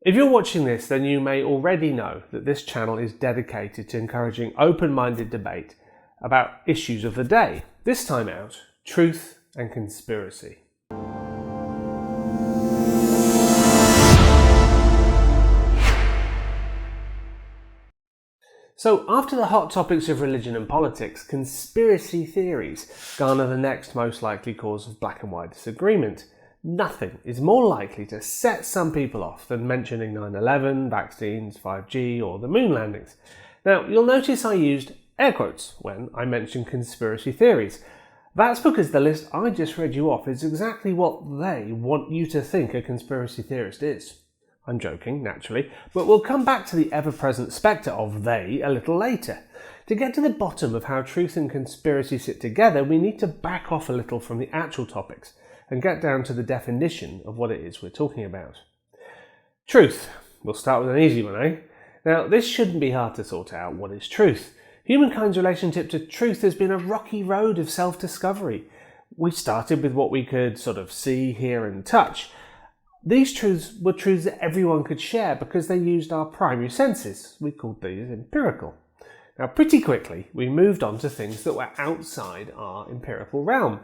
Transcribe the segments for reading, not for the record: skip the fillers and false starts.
If you're watching this, then you may already know that this channel is dedicated to encouraging open-minded debate about issues of the day. This time out, truth and conspiracy. So, after the hot topics of religion and politics, conspiracy theories garner the next most likely cause of black and white disagreement. Nothing is more likely to set some people off than mentioning 9/11, vaccines, 5G, or the moon landings. Now, you'll notice I used air quotes when I mentioned conspiracy theories. That's because the list I just read you off is exactly what they want you to think a conspiracy theorist is. I'm joking, naturally, but we'll come back to the ever-present spectre of they a little later. To get to the bottom of how truth and conspiracy sit together, we need to back off a little from the actual topics and get down to the definition of what it is we're talking about. Truth. We'll start with an easy one, eh? Now, this shouldn't be hard to sort out. What is truth? Humankind's relationship to truth has been a rocky road of self-discovery. We started with what we could sort of see, hear and touch. These truths were truths that everyone could share because they used our primary senses. We called these empirical. Now, pretty quickly, we moved on to things that were outside our empirical realm.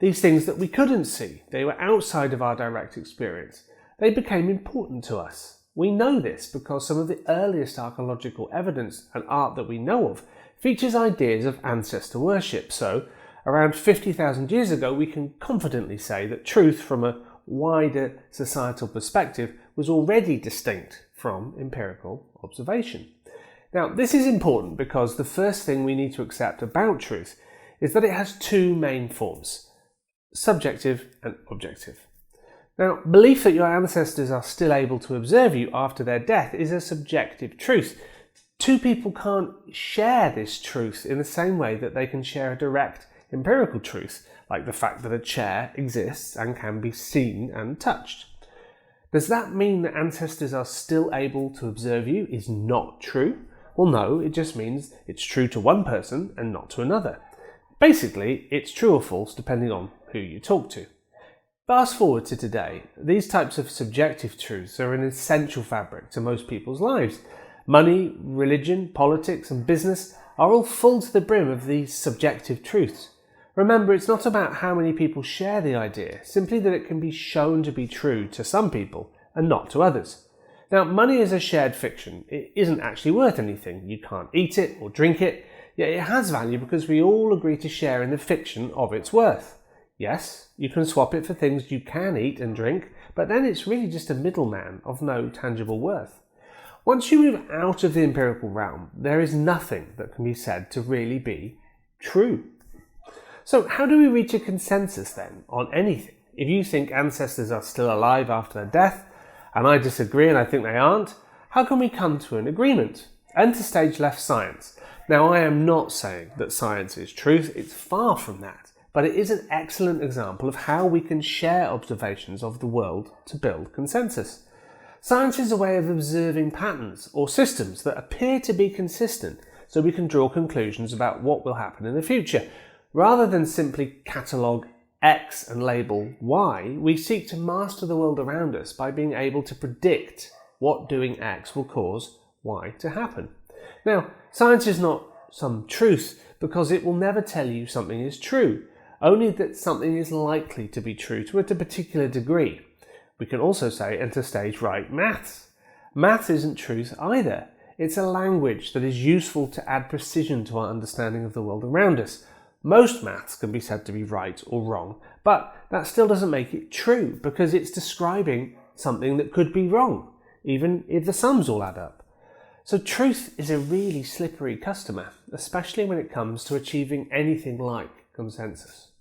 These things that we couldn't see, they were outside of our direct experience. They became important to us. We know this because some of the earliest archaeological evidence and art that we know of features ideas of ancestor worship. So, around 50,000 years ago, we can confidently say that truth from a wider societal perspective was already distinct from empirical observation. Now, this is important because the first thing we need to accept about truth is that it has two main forms: subjective and objective. Now, belief that your ancestors are still able to observe you after their death is a subjective truth. Two people can't share this truth in the same way that they can share a direct empirical truth, like the fact that a chair exists and can be seen and touched. Does that mean that ancestors are still able to observe you is not true? Well, no, it just means it's true to one person and not to another. Basically, it's true or false depending on who you talk to. Fast forward to today, these types of subjective truths are an essential fabric to most people's lives. Money, religion, politics and business are all full to the brim of these subjective truths. Remember, it's not about how many people share the idea, simply that it can be shown to be true to some people and not to others. Now, money is a shared fiction. It isn't actually worth anything. You can't eat it or drink it, yet it has value because we all agree to share in the fiction of its worth. Yes, you can swap it for things you can eat and drink, but then it's really just a middleman of no tangible worth. Once you move out of the empirical realm, there is nothing that can be said to really be true. So how do we reach a consensus then on anything? If you think ancestors are still alive after their death, and I disagree and I think they aren't, how can we come to an agreement? Enter stage left science. Now, I am not saying that science is truth, it's far from that, but it is an excellent example of how we can share observations of the world to build consensus. Science is a way of observing patterns or systems that appear to be consistent so we can draw conclusions about what will happen in the future. Rather than simply catalogue X and label Y, we seek to master the world around us by being able to predict what doing X will cause Y to happen. Now, science is not some truth because it will never tell you something is true, only that something is likely to be true to a particular degree. We can also say, enter stage right, maths. Maths isn't truth either. It's a language that is useful to add precision to our understanding of the world around us. Most maths can be said to be right or wrong, but that still doesn't make it true because it's describing something that could be wrong, even if the sums all add up. So truth is a really slippery customer, especially when it comes to achieving anything like consensus.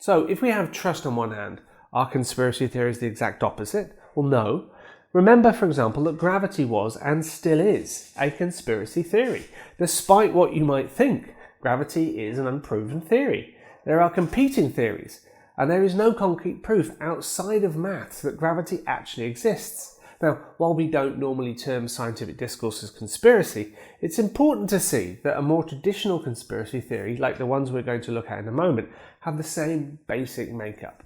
So if we have trust on one hand, are conspiracy theories the exact opposite? Well, no. Remember, for example, that gravity was, and still is, a conspiracy theory. Despite what you might think, gravity is an unproven theory. There are competing theories, and there is no concrete proof outside of maths that gravity actually exists. Now, while we don't normally term scientific discourse as conspiracy, it's important to see that a more traditional conspiracy theory, like the ones we're going to look at in a moment, have the same basic makeup.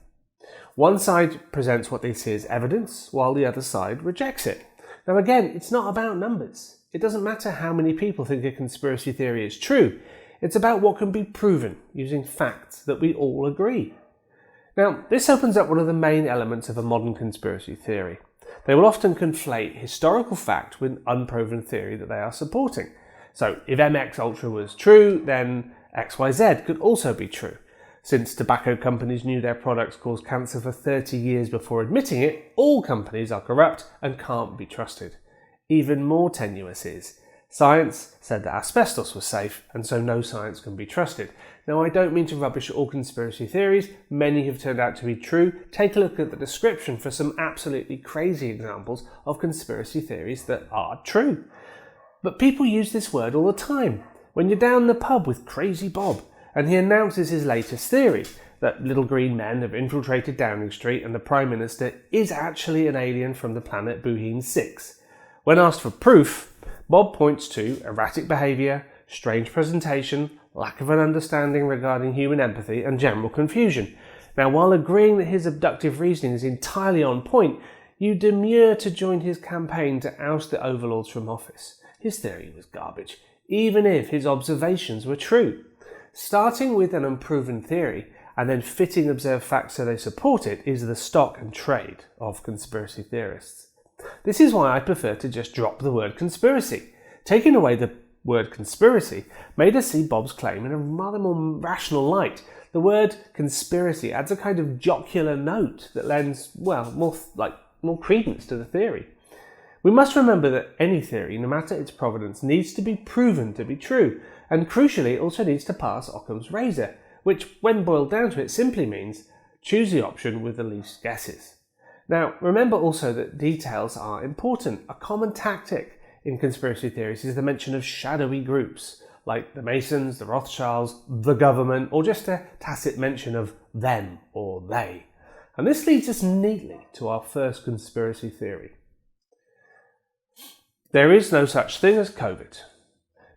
One side presents what they see as evidence, while the other side rejects it. Now again, it's not about numbers. It doesn't matter how many people think a conspiracy theory is true. It's about what can be proven using facts that we all agree. Now, this opens up one of the main elements of a modern conspiracy theory. They will often conflate historical fact with unproven theory that they are supporting. So, if MX Ultra was true, then XYZ could also be true. Since tobacco companies knew their products caused cancer for 30 years before admitting it, all companies are corrupt and can't be trusted. Even more tenuous is, science said that asbestos was safe, and so no science can be trusted. Now, I don't mean to rubbish all conspiracy theories. Many have turned out to be true. Take a look at the description for some absolutely crazy examples of conspiracy theories that are true. But people use this word all the time. When you're down the pub with Crazy Bob, and he announces his latest theory, that little green men have infiltrated Downing Street and the Prime Minister is actually an alien from the planet Buheen 6. When asked for proof, Bob points to erratic behaviour, strange presentation, lack of an understanding regarding human empathy and general confusion. Now, while agreeing that his abductive reasoning is entirely on point, you demur to join his campaign to oust the overlords from office. His theory was garbage, even if his observations were true. Starting with an unproven theory and then fitting observed facts so they support it is the stock and trade of conspiracy theorists. This is why I prefer to just drop the word conspiracy. Taking away the word conspiracy made us see Bob's claim in a rather more rational light. The word conspiracy adds a kind of jocular note that lends, more credence to the theory. We must remember that any theory, no matter its provenance, needs to be proven to be true, and crucially it also needs to pass Occam's razor, which, when boiled down to it, simply means choose the option with the least guesses. Now, remember also that details are important. A common tactic in conspiracy theories is the mention of shadowy groups, like the Masons, the Rothschilds, the government, or just a tacit mention of them or they. And this leads us neatly to our first conspiracy theory. There is no such thing as COVID.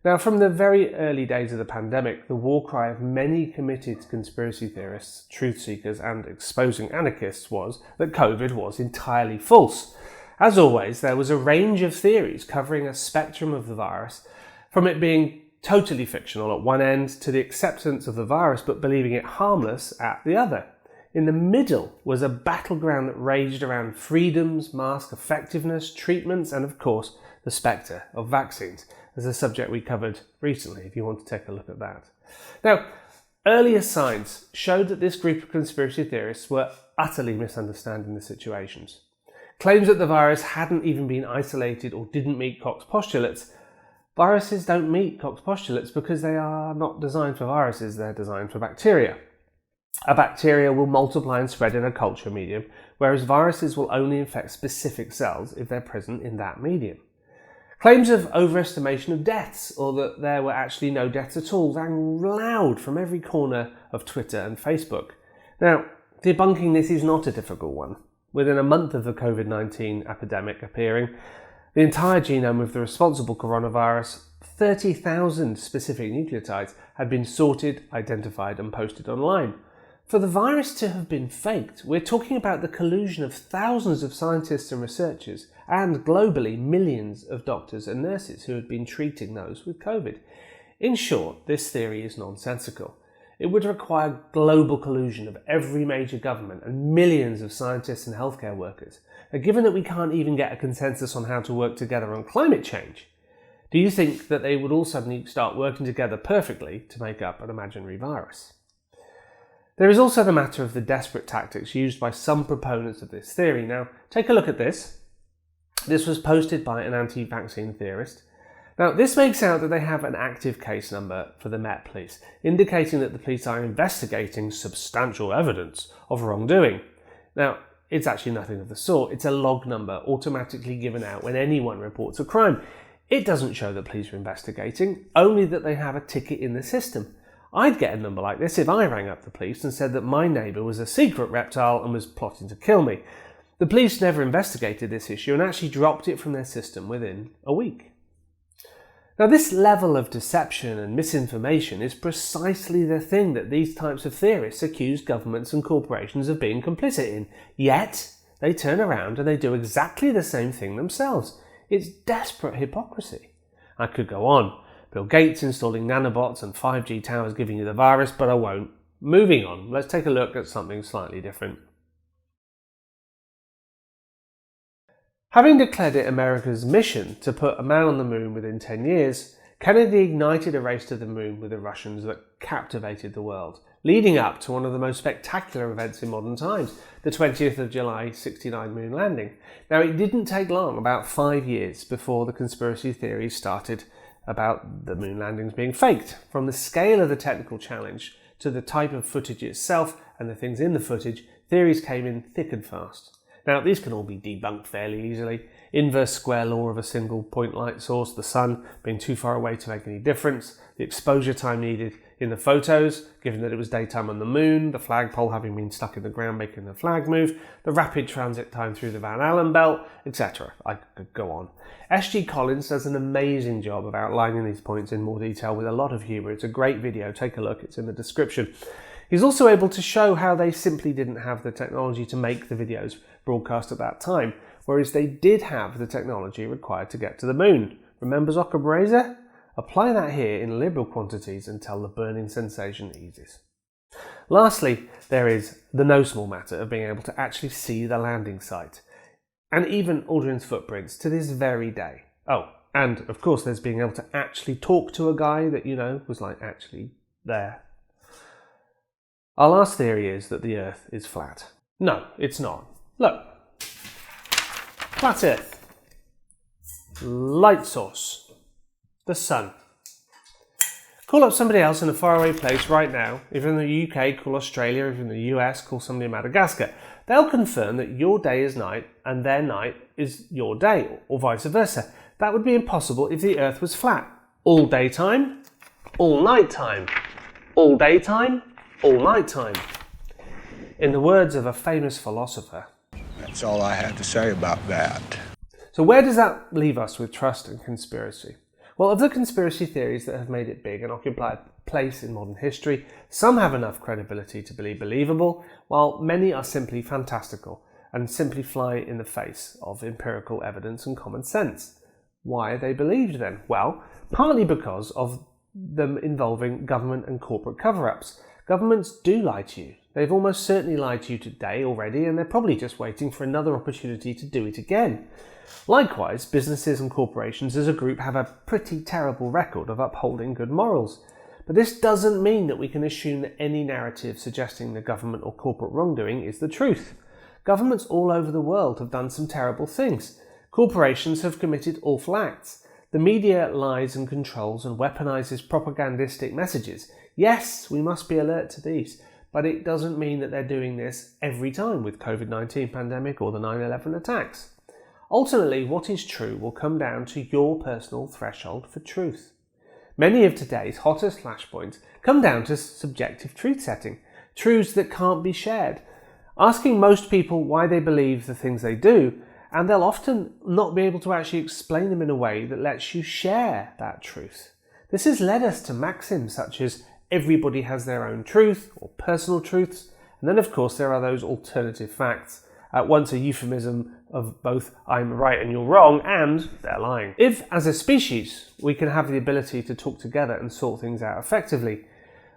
Now, from the very early days of the pandemic, the war cry of many committed conspiracy theorists, truth seekers, and exposing anarchists was that COVID was entirely false. As always, there was a range of theories covering a spectrum of the virus, from it being totally fictional at one end to the acceptance of the virus but believing it harmless at the other. In the middle was a battleground that raged around freedoms, mask effectiveness, treatments, and of course, the spectre of vaccines, as a subject we covered recently, if you want to take a look at that. Now, earlier science showed that this group of conspiracy theorists were utterly misunderstanding the situations. Claims that the virus hadn't even been isolated or didn't meet Koch's postulates. Viruses don't meet Koch's postulates because they are not designed for viruses, they're designed for bacteria. A bacteria will multiply and spread in a culture medium, whereas viruses will only infect specific cells if they're present in that medium. Claims of overestimation of deaths, or that there were actually no deaths at all, rang loud from every corner of Twitter and Facebook. Now, debunking this is not a difficult one. Within a month of the COVID-19 epidemic appearing, the entire genome of the responsible coronavirus, 30,000 specific nucleotides, had been sorted, identified, and posted online. For the virus to have been faked, we're talking about the collusion of thousands of scientists and researchers, and globally millions of doctors and nurses who had been treating those with COVID. In short, this theory is nonsensical. It would require global collusion of every major government and millions of scientists and healthcare workers. And given that we can't even get a consensus on how to work together on climate change, do you think that they would all suddenly start working together perfectly to make up an imaginary virus? There is also the matter of the desperate tactics used by some proponents of this theory. Now, take a look at this. This was posted by an anti-vaccine theorist. Now, this makes out that they have an active case number for the Met Police, indicating that the police are investigating substantial evidence of wrongdoing. Now, it's actually nothing of the sort. It's a log number automatically given out when anyone reports a crime. It doesn't show that police are investigating, only that they have a ticket in the system. I'd get a number like this if I rang up the police and said that my neighbour was a secret reptile and was plotting to kill me. The police never investigated this issue and actually dropped it from their system within a week. Now, this level of deception and misinformation is precisely the thing that these types of theorists accuse governments and corporations of being complicit in. Yet, they turn around and they do exactly the same thing themselves. It's desperate hypocrisy. I could go on. Bill Gates installing nanobots and 5G towers giving you the virus, but I won't. Moving on, let's take a look at something slightly different. Having declared it America's mission to put a man on the moon within 10 years, Kennedy ignited a race to the moon with the Russians that captivated the world, leading up to one of the most spectacular events in modern times, the 20th of July 69 moon landing. Now, it didn't take long, about 5 years, before the conspiracy theories started about the moon landings being faked. From the scale of the technical challenge to the type of footage itself and the things in the footage, theories came in thick and fast. Now, these can all be debunked fairly easily. Inverse square law of a single point light source, the sun being too far away to make any difference, the exposure time needed in the photos, given that it was daytime on the moon, the flagpole having been stuck in the ground making the flag move, the rapid transit time through the Van Allen belt, etc. I could go on. S.G. Collins does an amazing job of outlining these points in more detail with a lot of humour. It's a great video, take a look, it's in the description. He's also able to show how they simply didn't have the technology to make the videos broadcast at that time, whereas they did have the technology required to get to the moon. Remember Occam's razor? Apply that here in liberal quantities until the burning sensation eases. Lastly, there is the no small matter of being able to actually see the landing site, and even Aldrin's footprints to this very day. Oh, and of course there's being able to actually talk to a guy that, you know, was like actually there. Our last theory is that the Earth is flat. No, it's not. Look. Flat Earth. Light source. The sun. Call up somebody else in a faraway place right now. If you're in the UK, call Australia. If you're in the US, call somebody in Madagascar. They'll confirm that your day is night and their night is your day, or vice versa. That would be impossible if the Earth was flat. All daytime, all nighttime. All daytime, all nighttime. In the words of a famous philosopher. That's all I have to say about that. So where does that leave us with trust and conspiracy? Well, of the conspiracy theories that have made it big and occupied a place in modern history, some have enough credibility to be believable, while many are simply fantastical and simply fly in the face of empirical evidence and common sense. Why are they believed then? Well, partly because of them involving government and corporate cover-ups. Governments do lie to you. They've almost certainly lied to you today already, and they're probably just waiting for another opportunity to do it again. Likewise, businesses and corporations as a group have a pretty terrible record of upholding good morals. But this doesn't mean that we can assume that any narrative suggesting the government or corporate wrongdoing is the truth. Governments all over the world have done some terrible things. Corporations have committed awful acts. The media lies and controls and weaponizes propagandistic messages. Yes, we must be alert to these, but it doesn't mean that they're doing this every time with COVID-19 pandemic or the 9/11 attacks. Ultimately, what is true will come down to your personal threshold for truth. Many of today's hottest flashpoints come down to subjective truth setting, truths that can't be shared. Asking most people why they believe the things they do, and they'll often not be able to actually explain them in a way that lets you share that truth. This has led us to maxims such as everybody has their own truth or personal truths, and then of course there are those alternative facts, at once a euphemism of both I'm right and you're wrong and they're lying. If as a species we can have the ability to talk together and sort things out effectively,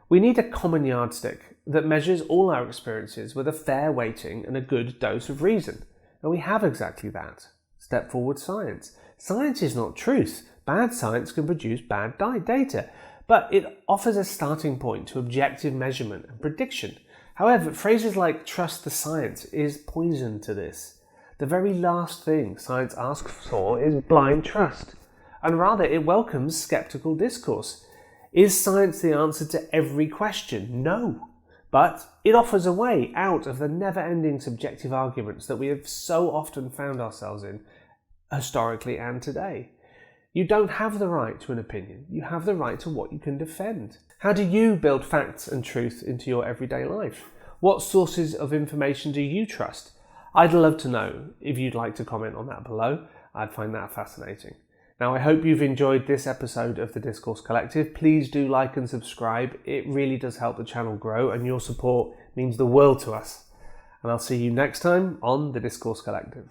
we need a common yardstick that measures all our experiences with a fair weighting and a good dose of reason. And we have exactly that. Step forward science. Science is not truth. Bad science can produce bad data, but it offers a starting point to objective measurement and prediction. However, phrases like trust the science is poison to this. The very last thing science asks for is blind trust, and rather it welcomes skeptical discourse. Is science the answer to every question? No. But it offers a way out of the never-ending subjective arguments that we have so often found ourselves in, historically and today. You don't have the right to an opinion, you have the right to what you can defend. How do you build facts and truth into your everyday life? What sources of information do you trust? I'd love to know. If you'd like to comment on that below, I'd find that fascinating. Now, I hope you've enjoyed this episode of the Discourse Collective. Please do like and subscribe. It really does help the channel grow, and your support means the world to us. And I'll see you next time on the Discourse Collective.